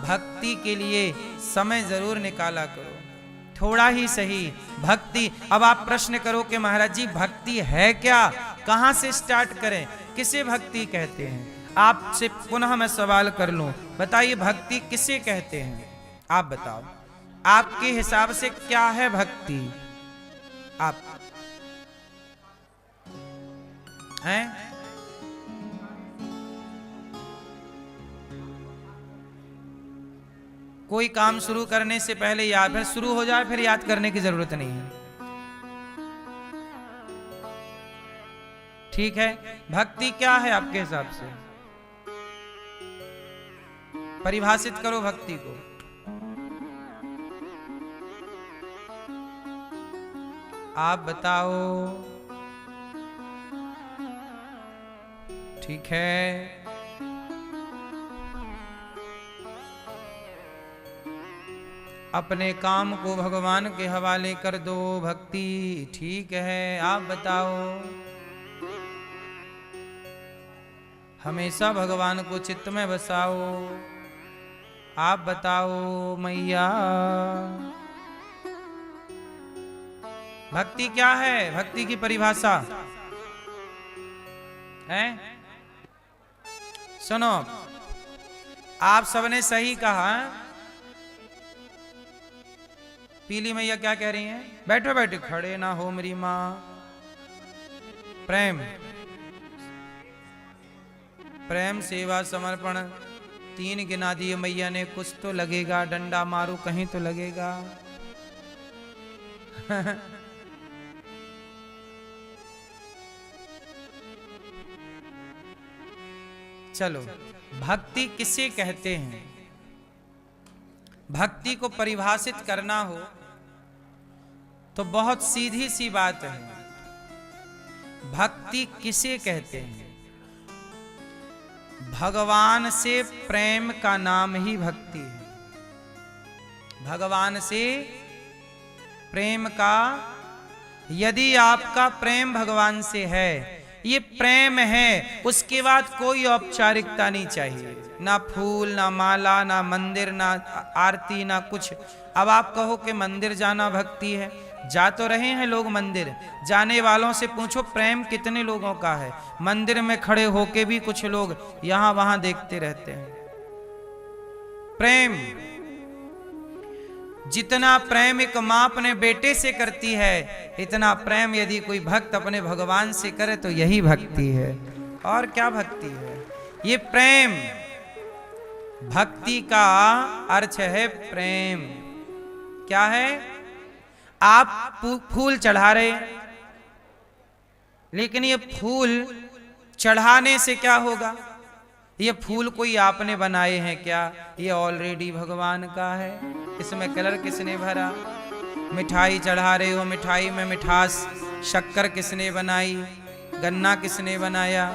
भक्ति के लिए समय जरूर निकाला करो, थोड़ा ही सही भक्ति। अब आप प्रश्न करो कि महाराज जी भक्ति है क्या, कहां से स्टार्ट करें, किसे भक्ति कहते हैं? आपसे पुनः मैं सवाल कर लूं, बताइए भक्ति किसे कहते हैं? आप बताओ, आपके हिसाब से क्या है भक्ति? आप हैं? कोई काम शुरू करने से पहले याद, फिर शुरू हो जाए फिर याद करने की जरूरत नहीं है, ठीक है? भक्ति क्या है आपके हिसाब से? परिभाषित करो भक्ति को। आप बताओ, ठीक है? अपने काम को भगवान के हवाले कर दो, भक्ति ठीक है। आप बताओ, हमेशा भगवान को चित्त में बसाओ। आप बताओ मैया, भक्ति क्या है? भक्ति की परिभाषा है? सुनो, आप सबने सही कहा। पीली मैया क्या कह रही हैं? बैठो बैठो, खड़े ना हो मेरी माँ। प्रेम, प्रेम, सेवा, समर्पण, 3 गिना दिए मैया ने। कुछ तो लगेगा, डंडा मारू कहीं तो लगेगा। चलो, भक्ति किसे कहते हैं? भक्ति को परिभाषित करना हो तो बहुत सीधी सी बात है। भक्ति किसे कहते हैं? भगवान से प्रेम का नाम ही भक्ति है। भगवान से प्रेम का, यदि आपका प्रेम भगवान से है, ये प्रेम है, उसके बाद कोई औपचारिकता नहीं चाहिए, ना फूल, ना माला, ना मंदिर, ना आरती, ना कुछ। अब आप कहो कि मंदिर जाना भक्ति है, जा तो रहे हैं लोग मंदिर, जाने वालों से पूछो प्रेम कितने लोगों का है। मंदिर में खड़े होके भी कुछ लोग यहां वहां देखते रहते हैं। प्रेम, जितना प्रेम एक मां अपने बेटे से करती है, इतना प्रेम यदि कोई भक्त अपने भगवान से करे तो यही भक्ति है। और क्या भक्ति है? ये प्रेम, भक्ति का अर्थ है प्रेम। क्या है? आप फूल चढ़ा रहे, लेकिन ये फूल चढ़ाने से क्या होगा? ये फूल कोई आपने बनाए हैं क्या? ये ऑलरेडी भगवान का है। इसमें कलर किसने भरा? मिठाई चढ़ा रहे हो, मिठाई में मिठास, शक्कर किसने बनाई? गन्ना किसने बनाया?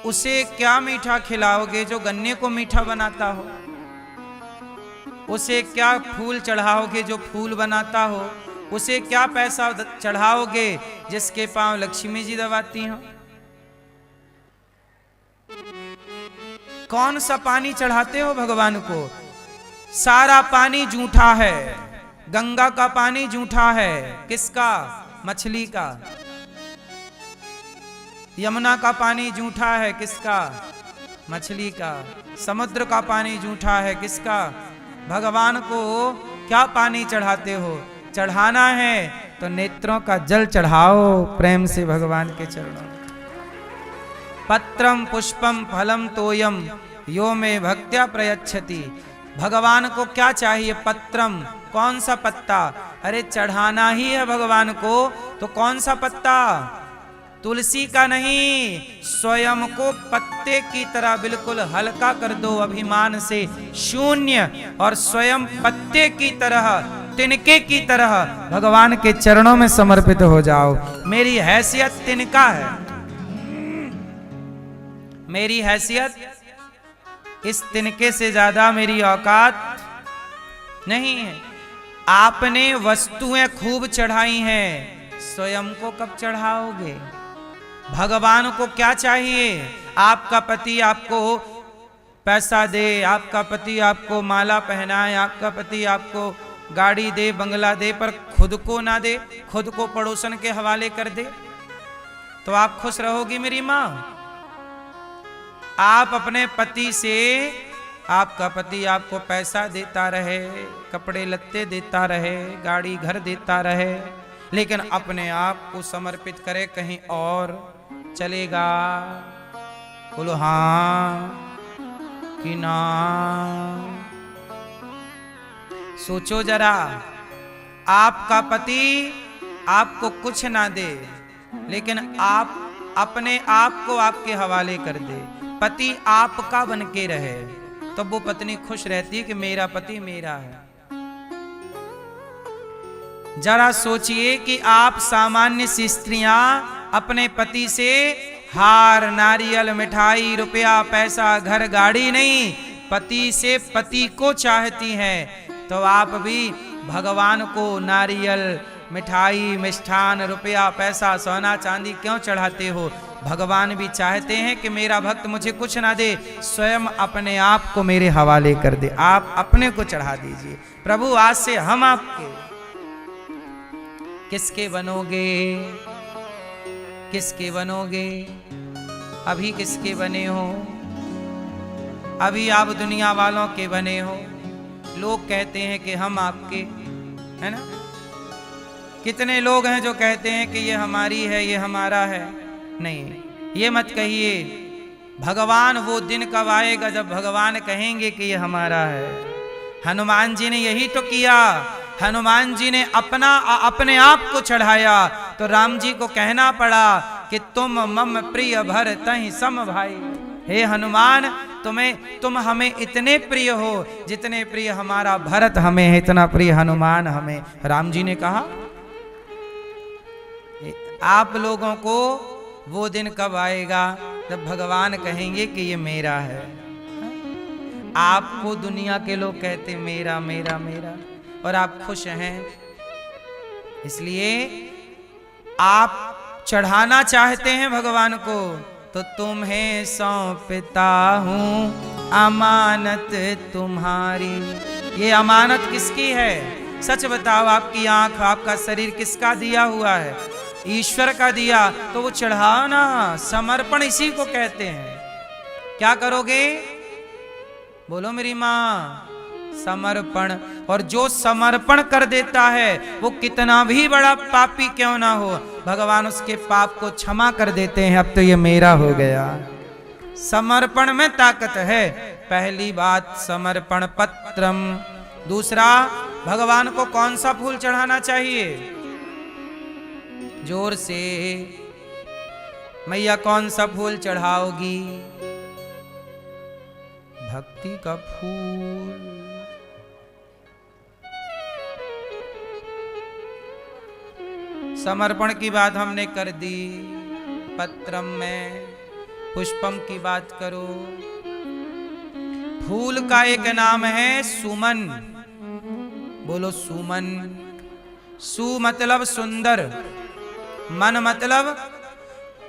उसे क्या मीठा खिलाओगे जो गन्ने को मीठा बनाता हो? उसे क्या फूल चढ़ाओगे जो फूल बनाता हो? उसे क्या पैसा चढ़ाओगे जिसके पांव लक्ष्मी जी दबाती हो? कौन सा पानी चढ़ाते हो भगवान को? सारा पानी जूठा है। गंगा का पानी जूठा है। किसका? मछली का। यमुना का पानी जूठा है। किसका? मछली का। समुद्र का पानी जूठा है। किसका? भगवान को क्या पानी चढ़ाते हो? चढ़ाना है तो नेत्रों का जल चढ़ाओ प्रेम से भगवान के चरणों। पत्रम पुष्पम फलम तोयम यो में भक्त्या प्रयच्छति। भगवान को क्या चाहिए? पत्रम, कौन सा पत्ता? अरे चढ़ाना ही है भगवान को, तो कौन सा पत्ता? तुलसी का नहीं, स्वयं को पत्ते की तरह बिल्कुल हल्का कर दो अभिमान से, शून्य, और स्वयं पत्ते की तरह, तिनके की तरह भगवान के चरणों में समर्पित हो जाओ। मेरी हैसियत तिनका है, मेरी हैसियत इस तिनके से ज्यादा मेरी औकात नहीं है। आपने वस्तुएं खूब चढ़ाई हैं, स्वयं को कब चढ़ाओगे? भगवान को क्या चाहिए? आपका पति आपको पैसा दे, आपका पति आपको माला पहनाए, आपका पति आपको गाड़ी दे, बंगला दे, पर खुद को ना दे, खुद को पड़ोसन के हवाले कर दे, तो आप खुश रहोगी मेरी मां? आप अपने पति से, आपका पति आपको पैसा देता रहे, कपड़े लत्ते देता रहे, गाड़ी घर देता रहे, लेकिन अपने आप को समर्पित करे कहीं और, चलेगा? बोलो हाँ कि ना? सोचो जरा, आपका पति आपको कुछ ना दे, लेकिन आप अपने आप को आपके हवाले कर दे, पति आपका बन के रहे, तो वो पत्नी खुश रहती है कि मेरा पति मेरा है। जरा सोचिए कि आप सामान्य सी स्त्रियां अपने पति से हार, नारियल, मिठाई, रुपया, पैसा, घर, गाड़ी नहीं, पति से पति को चाहती हैं, तो आप भी भगवान को नारियल, मिठाई, मिष्ठान, रुपया, पैसा, सोना चांदी क्यों चढ़ाते हो? भगवान भी चाहते हैं कि मेरा भक्त मुझे कुछ ना दे, स्वयं अपने आप को मेरे हवाले कर दे, आप अपने को चढ़ा दीजिए। प्रभु आज से हम आपके। किसके बनोगे? किसके बनोगे? अभी किसके बने हो? अभी आप दुनिया वालों के बने हो। लोग कहते हैं कि हम आपके, है ना? कितने लोग हैं जो कहते हैं कि ये हमारी है, ये हमारा है। नहीं, ये मत कहिए। भगवान, वो दिन कब आएगा जब भगवान कहेंगे कि ये हमारा है। हनुमान जी ने यही तो किया। हनुमान जी ने अपने आप को चढ़ाया, तो राम जी को कहना पड़ा कि तुम मम प्रिय भरतहि सम भाई। हे हनुमान, तुम हमें इतने प्रिय हो जितने प्रिय हमारा भरत हमें है, इतना प्रिय हनुमान हमें। राम जी ने कहा, आप लोगों को वो दिन कब आएगा जब भगवान कहेंगे कि ये मेरा है। आपको दुनिया के लोग कहते मेरा मेरा मेरा, और आप खुश हैं। इसलिए आप चढ़ाना चाहते हैं भगवान को, तो तुम्हें सौंपता हूं अमानत तुम्हारी। ये अमानत किसकी है? सच बताओ, आपकी आंख, आपका शरीर किसका दिया हुआ है? ईश्वर का दिया, तो वो चढ़ाओ ना। समर्पण इसी को कहते हैं। क्या करोगे? बोलो मेरी माँ, समर्पण। और जो समर्पण कर देता है वो कितना भी बड़ा पापी क्यों ना हो, भगवान उसके पाप को क्षमा कर देते हैं। अब तो ये मेरा हो गया। समर्पण में ताकत है। पहली बात समर्पण पत्रम। दूसरा, भगवान को कौन सा फूल चढ़ाना चाहिए? जोर से मैया, कौन सा फूल चढ़ाओगी? भक्ति का फूल। समर्पण की बात हमने कर दी, पत्रम में। पुष्पम की बात करो। फूल का एक नाम है सुमन। बोलो सुमन। सु मतलब सुंदर, मन मतलब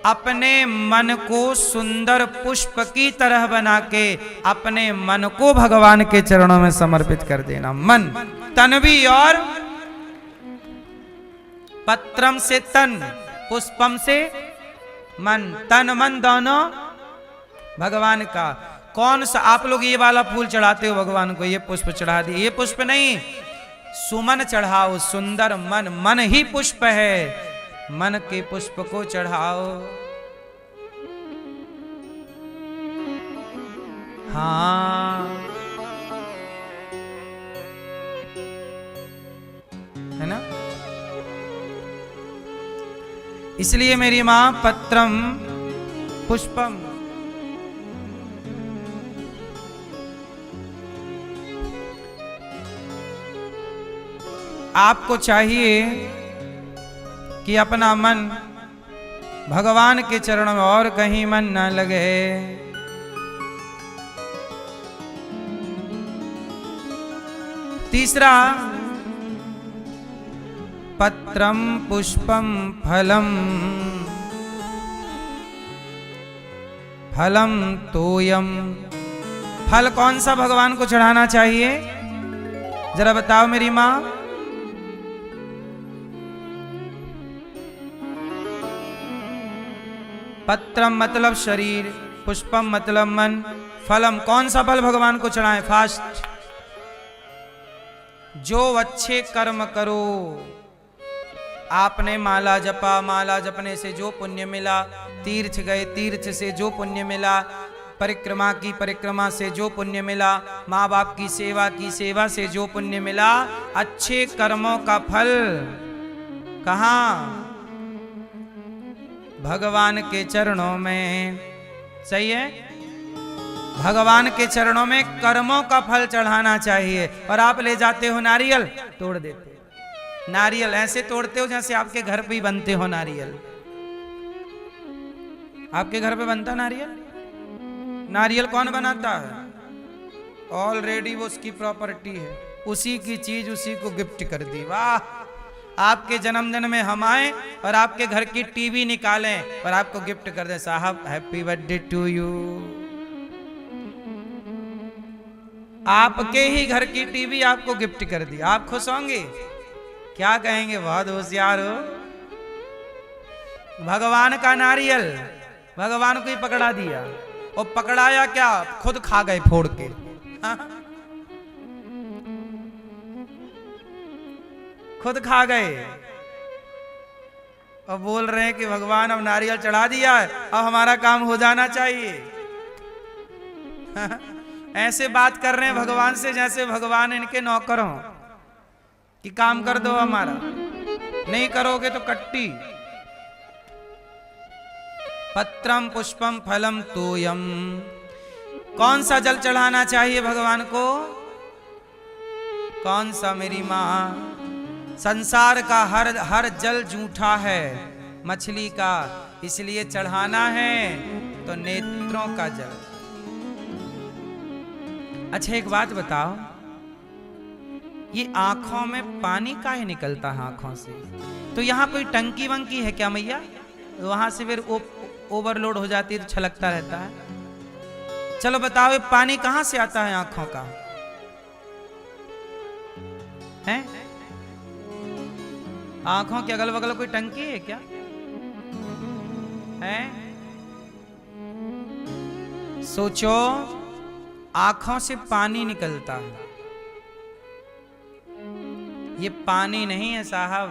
अपने मन को सुंदर पुष्प की तरह बना के अपने मन को भगवान के चरणों में समर्पित कर देना। मन, तन भी, और पत्रम से तन, पुष्पम से मन। तन मन दोनों भगवान का। कौन सा? आप लोग ये वाला फूल चढ़ाते हो भगवान को, ये पुष्प चढ़ा दिए। ये पुष्प नहीं, सुमन चढ़ाओ, सुंदर मन। मन ही पुष्प है, मन के पुष्प को चढ़ाओ। हाँ, है ना? इसलिए मेरी मां, पत्रम पुष्पम। आपको चाहिए कि अपना मन भगवान के चरणों में, और कहीं मन न लगे। तीसरा, पत्रम पुष्पम फलम। फलम तोयम फल कौन सा भगवान को चढ़ाना चाहिए, जरा बताओ मेरी माँ। पत्रम मतलब शरीर, पुष्पम मतलब मन, फलम कौन सा फल भगवान को चढ़ाएं? फास्ट। जो अच्छे कर्म करो, आपने माला जपा, माला जपने से जो पुण्य मिला, तीर्थ गए, तीर्थ से जो पुण्य मिला, परिक्रमा की, परिक्रमा से जो पुण्य मिला, माँ बाप की सेवा से जो पुण्य मिला, अच्छे कर्मों का फल कहाँ? भगवान के चरणों में। सही है, भगवान के चरणों में कर्मों का फल चढ़ाना चाहिए। और आप ले जाते हो नारियल, तोड़ देते हो। नारियल ऐसे तोड़ते हो जैसे आपके घर पे ही बनते हो नारियल। आपके घर पे बनता नारियल? नारियल कौन बनाता है? ऑलरेडी वो उसकी प्रॉपर्टी है, उसी की चीज उसी को गिफ्ट कर दी। वाह, आपके जन्मदिन में हम आए और आपके घर की टीवी निकालें और आपको गिफ्ट कर दें, साहब हैप्पी बर्थडे टू यू। आपके ही घर की टीवी आपको गिफ्ट कर दी, आप खुश होंगे? क्या कहेंगे? बहुत होशियार हो। भगवान का नारियल भगवान को ही पकड़ा दिया, और पकड़ाया क्या, खुद खा गए फोड़ के। खुद खा गए और बोल रहे हैं कि भगवान अब नारियल चढ़ा दिया है, अब हमारा काम हो जाना चाहिए। ऐसे बात कर रहे हैं भगवान से जैसे भगवान इनके नौकर हों कि काम कर दो हमारा, नहीं करोगे तो कट्टी। पत्रम पुष्पम फलम तोयम, कौन सा जल चढ़ाना चाहिए भगवान को? कौन सा मेरी माँ? संसार का हर जल जूठा है, मछली का, इसलिए चढ़ाना है तो नेत्रों का जल। अच्छा एक बात बताओ, ये आंखों में पानी काहे निकलता है आंखों से? तो यहाँ कोई टंकी वंकी है क्या मैया? वहां से फिर ओवरलोड हो जाती है तो छलकता रहता है। चलो बताओ, ये पानी कहां से आता है आंखों का? है आंखों के अगल बगल कोई टंकी है क्या? है? सोचो, आंखों से पानी निकलता है। ये पानी नहीं है साहब,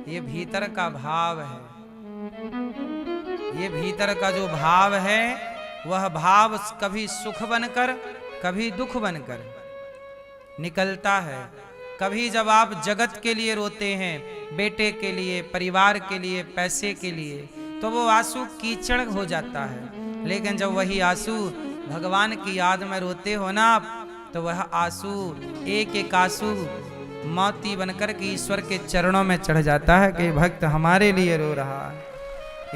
ये भीतर का भाव है। ये भीतर का जो भाव है, वह भाव कभी सुख बनकर कभी दुख बनकर निकलता है। कभी जब आप जगत के लिए रोते हैं, बेटे के लिए, परिवार के लिए, पैसे के लिए, तो वो आंसू कीचड़ हो जाता है। लेकिन जब वही आंसू भगवान की याद में रोते हो ना आप, तो वह आंसू एक एक आंसू मोती बनकर के ईश्वर के चरणों में चढ़ जाता है कि भक्त हमारे लिए रो रहा है।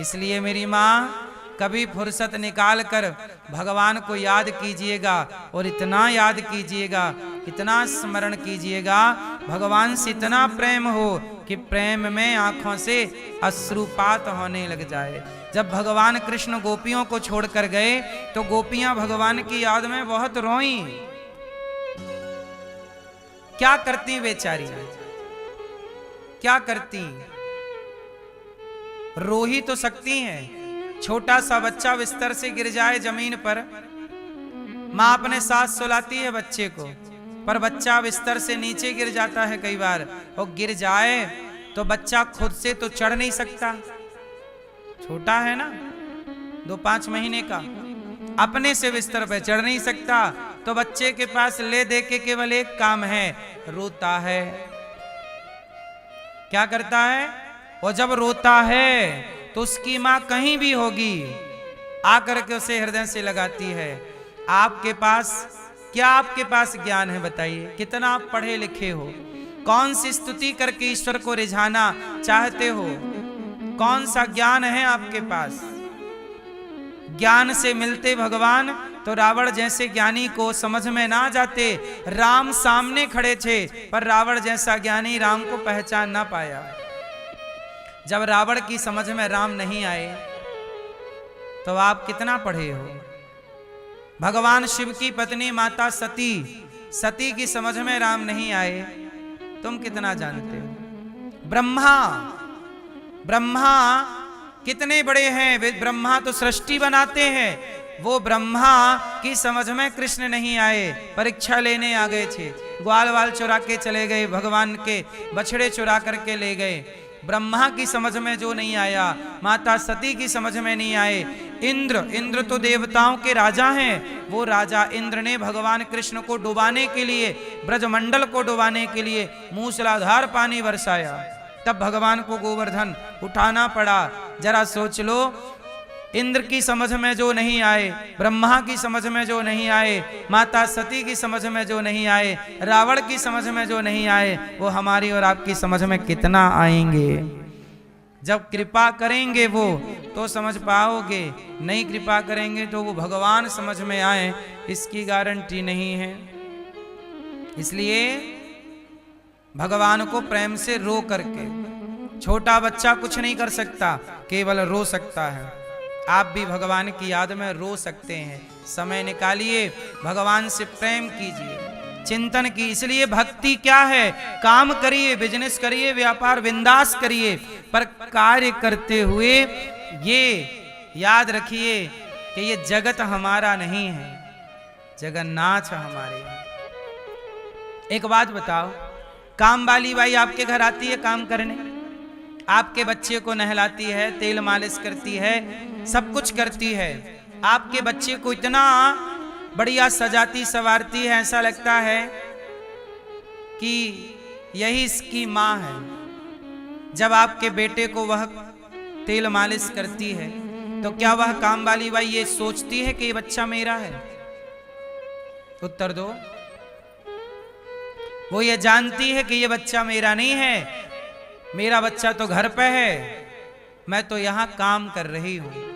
इसलिए मेरी माँ, कभी फुर्सत निकाल कर भगवान को याद कीजिएगा, और इतना याद कीजिएगा, इतना स्मरण कीजिएगा, भगवान से इतना प्रेम हो कि प्रेम में आंखों से अश्रुपात होने लग जाए। जब भगवान कृष्ण गोपियों को छोड़कर गए तो गोपियां भगवान की याद में बहुत रोई। क्या करती बेचारी, क्या करती? रो ही तो सकती हैं। छोटा सा बच्चा बिस्तर से गिर जाए जमीन पर, माँ अपने साथ सुलाती है बच्चे को, पर बच्चा बिस्तर से नीचे गिर जाता है कई बार, और गिर जाए तो बच्चा खुद से तो चढ़ नहीं सकता, छोटा है ना, 2-5 महीने का, अपने से बिस्तर पे चढ़ नहीं सकता। तो बच्चे के पास ले दे के केवल एक काम है, रोता है। क्या करता है? और जब रोता है तो उसकी माँ कहीं भी होगी, आकर के उसे हृदय से लगाती है। आपके पास क्या, आपके पास ज्ञान है बताइए? कितना आप पढ़े लिखे हो? कौन सी स्तुति करके ईश्वर को रिझाना चाहते हो? कौन सा ज्ञान है आपके पास? ज्ञान से मिलते भगवान तो रावण जैसे ज्ञानी को समझ में ना जाते। राम सामने खड़े थे, पर रावण जैसा ज्ञानी राम को पहचान ना पाया। जब रावण की समझ में राम नहीं आए तो आप कितना पढ़े हो? भगवान शिव की पत्नी माता सती, सती की समझ में राम नहीं आए, तुम कितना जानते हो। ब्रह्मा, ब्रह्मा कितने बड़े हैं, वे ब्रह्मा तो सृष्टि बनाते हैं, वो ब्रह्मा की समझ में कृष्ण नहीं आए, परीक्षा लेने आ गए थे, ग्वाल वाल चुरा के चले गए, भगवान के बछड़े चुरा करके ले गए। ब्रह्मा की समझ में जो नहीं आया, माता सती की समझ में नहीं आए। इंद्र, इंद्र तो देवताओं के राजा हैं, वो राजा इंद्र ने भगवान कृष्ण को डुबाने के लिए, ब्रजमंडल को डुबाने के लिए मूसलाधार पानी बरसाया, तब भगवान को गोवर्धन उठाना पड़ा। जरा सोच लो, इंद्र की समझ में जो नहीं आए, ब्रह्मा की समझ में जो नहीं आए, माता सती की समझ में जो नहीं आए, रावण की समझ में जो नहीं आए, वो हमारी और आपकी समझ में कितना आएंगे। जब कृपा करेंगे वो तो समझ पाओगे, नहीं कृपा करेंगे तो वो भगवान समझ में आए, इसकी गारंटी नहीं है। इसलिए भगवान को प्रेम से रो करके, छोटा बच्चा कुछ नहीं कर सकता, केवल रो सकता है। आप भी भगवान की याद में रो सकते हैं, समय निकालिए, भगवान से प्रेम कीजिए, चिंतन की। इसलिए भक्ति क्या है, काम करिए, बिजनेस करिए, व्यापार बिंदास करिए, पर कार्य करते हुए ये याद रखिए कि ये जगत हमारा नहीं है, जगन्नाथ हमारे। एक बात बताओ, काम वाली बाई आपके घर आती है काम करने, आपके बच्चे को नहलाती है, तेल मालिश करती है, सब कुछ करती है, आपके बच्चे को इतना बढ़िया सजाती संवारती है, ऐसा लगता है कि यही इसकी माँ है। जब आपके बेटे को वह तेल मालिश करती है तो क्या वह काम वाली बाई ये सोचती है कि ये बच्चा मेरा है? उत्तर दो। वो ये जानती है कि ये बच्चा मेरा नहीं है, मेरा बच्चा तो घर पे है, मैं तो यहां काम कर रही हूं।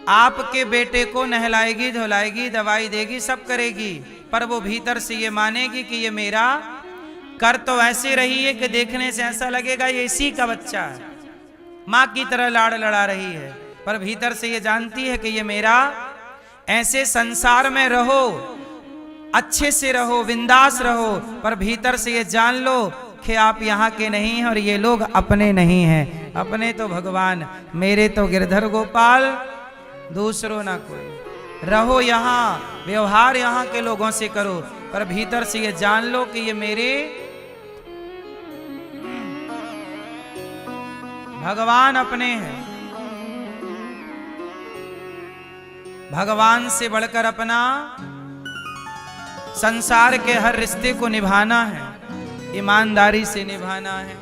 आपके बेटे को नहलाएगी, धुलाएगी, दवाई देगी, सब करेगी, पर वो भीतर से ये मानेगी कि ये मेरा। कर तो ऐसे रही है कि देखने से ऐसा लगेगा ये इसी का बच्चा है, मां की तरह लाड़ लड़ा रही है, पर भीतर से ये जानती है कि ये मेरा। ऐसे संसार में रहो, अच्छे से रहो, बिंदास रहो, पर भीतर से ये जान लो कि आप यहाँ के नहीं हैं और ये लोग अपने नहीं हैं। अपने तो भगवान, मेरे तो गिरधर गोपाल, दूसरों ना कोई। रहो यहाँ, व्यवहार यहाँ के लोगों से करो, पर भीतर से ये जान लो कि ये मेरे भगवान अपने हैं। भगवान से बढ़कर अपना संसार के हर रिश्ते को निभाना है, ईमानदारी से निभाना है।